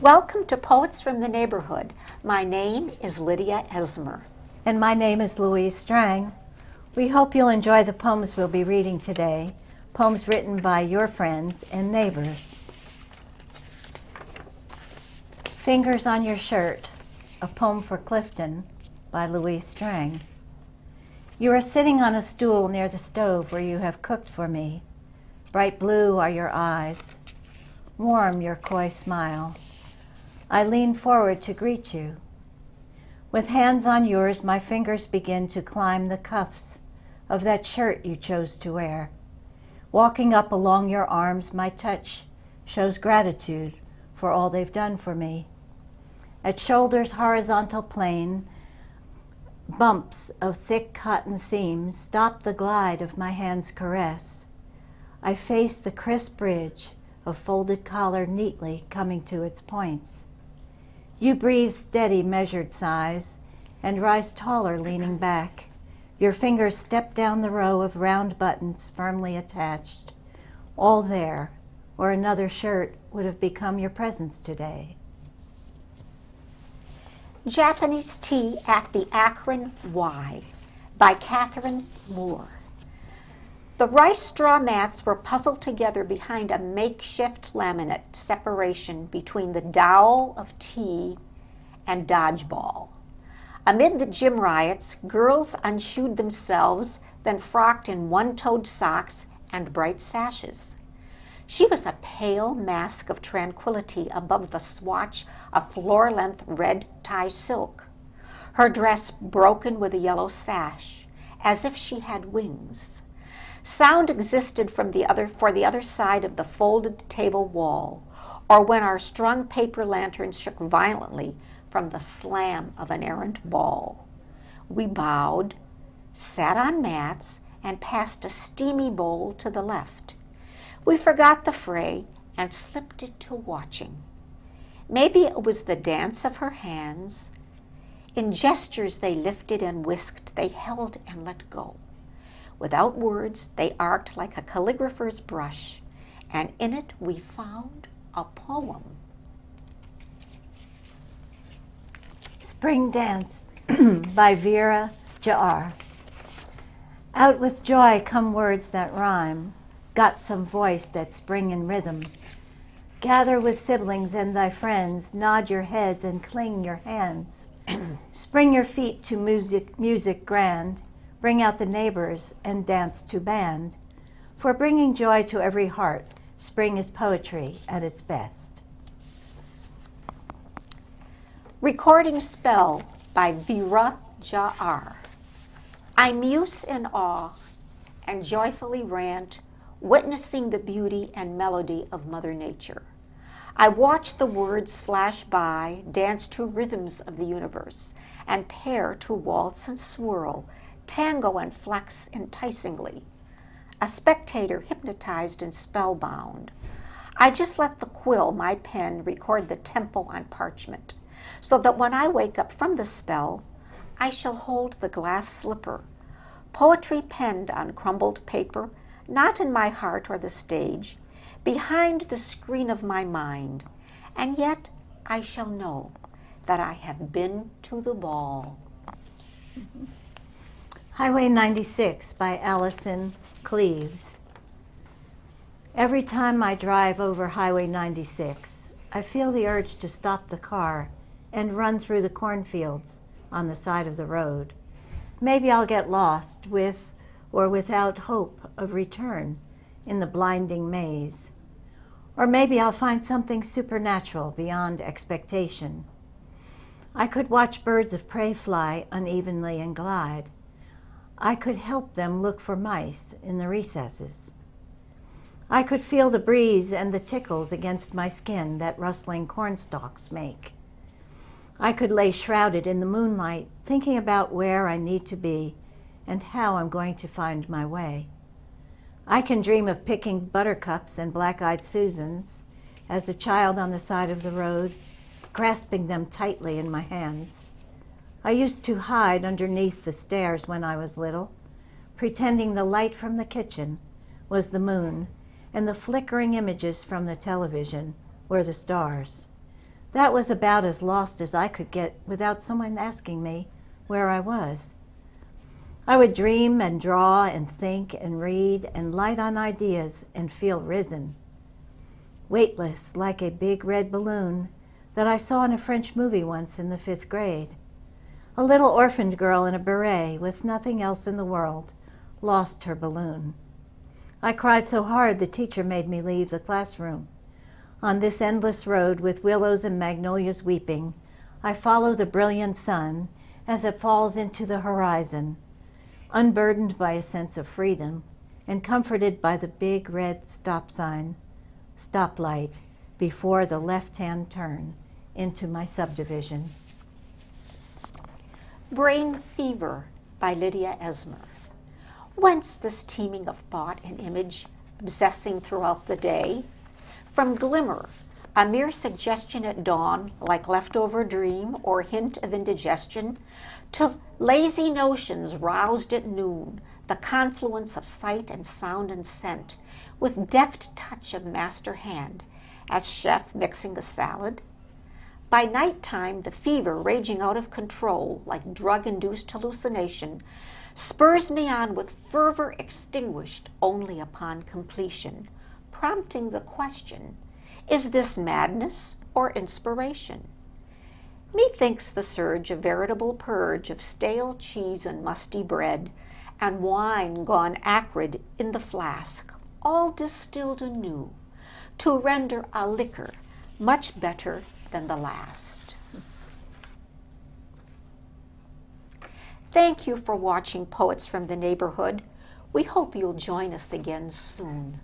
Welcome to Poets from the Neighborhood. My name is Lydia Esmer. And my name is Louise Strang. We hope you'll enjoy the poems we'll be reading today, poems written by your friends and neighbors. Fingers on Your Shirt, a poem for Clifton by Louise Strang. You are sitting on a stool near the stove where you have cooked for me. Bright blue are your eyes, warm your coy smile. I lean forward to greet you. With hands on yours, my fingers begin to climb the cuffs of that shirt you chose to wear. Walking up along your arms, my touch shows gratitude for all they've done for me. At shoulders' horizontal plane, bumps of thick cotton seams stop the glide of my hand's caress. I face the crisp bridge of folded collar neatly coming to its points. You breathe steady, measured sighs and rise taller, leaning back. Your fingers step down the row of round buttons firmly attached. All there, or another shirt would have become your presence today. Japanese Tea at the Akron Y by Catherin. The rice straw mats were puzzled together behind a makeshift laminate separation between the Tao of tea and dodgeball. Amid the gym riots, girls unshoed themselves, then frocked in one-toed socks and bright sashes. She was a pale mask of tranquility above the swatch of floor-length red tie silk, her dress broken with a yellow sash, as if she had wings. Sound existed for the other side of the folded table wall, or when our strung paper lanterns shook violently from the slam of an errant ball. We bowed, sat on mats, and passed a steamy bowl to the left. We forgot the fray and slipped into watching. Maybe it was the dance of her hands. In gestures they lifted and whisked, they held and let go. Without words, they arced like a calligrapher's brush, and in it we found a poem. Spring Dance by VeerajaR. Out with joy come words that rhyme, got some voice that spring in rhythm. Gather with siblings and thy friends, nod your heads and cling your hands. Spring your feet to music grand, bring out the neighbors and dance to band. For bringing joy to every heart, spring is poetry at its best. Recording Spell by VeerajaR. I muse in awe and joyfully rant, witnessing the beauty and melody of Mother Nature. I watch the words flash by, dance to rhythms of the universe, and pair to waltz and swirl, tango and flex enticingly. A spectator hypnotized and spellbound. I just let the quill, my pen, record the tempo on parchment, so that when I wake up from the spell, I shall hold the glass slipper, poetry penned on crumbled paper, not in my heart or the stage, behind the screen of my mind, and yet I shall know that I have been to the ball. Highway 96 by Alison, Cleaves. Every time I drive over Highway 96, I feel the urge to stop the car and run through the cornfields on the side of the road. Maybe I'll get lost with or without hope of return in the blinding maze. Or maybe I'll find something supernatural beyond expectation. I could watch birds of prey fly unevenly and glide. I could help them look for mice in the recesses. I could feel the breeze and the tickles against my skin that rustling cornstalks make. I could lay shrouded in the moonlight, thinking about where I need to be and how I'm going to find my way. I can dream of picking buttercups and black-eyed Susans as a child on the side of the road, grasping them tightly in my hands. I used to hide underneath the stairs when I was little, pretending the light from the kitchen was the moon and the flickering images from the television were the stars. That was about as lost as I could get without someone asking me where I was. I would dream and draw and think and read and light on ideas and feel risen, weightless like a big red balloon that I saw in a French movie once in the 5th grade. A little orphaned girl in a beret with nothing else in the world lost her balloon. I cried so hard the teacher made me leave the classroom. On this endless road with willows and magnolias weeping, I follow the brilliant sun as it falls into the horizon, unburdened by a sense of freedom and comforted by the big red stop sign, stoplight, before the left-hand turn into my subdivision. Brain Fever by Lydia Esmer. Whence this teeming of thought and image obsessing throughout the day? From glimmer, a mere suggestion at dawn, like leftover dream or hint of indigestion, to lazy notions roused at noon, the confluence of sight and sound and scent, with deft touch of master hand, as chef mixing a salad. By nighttime, the fever raging out of control, like drug-induced hallucination, spurs me on with fervor extinguished only upon completion, prompting the question, is this madness or inspiration? Methinks the surge a veritable purge of stale cheese and musty bread, and wine gone acrid in the flask, all distilled anew, to render a liquor much better than the last. Thank you for watching Poets from the Neighborhood. We hope you'll join us again soon.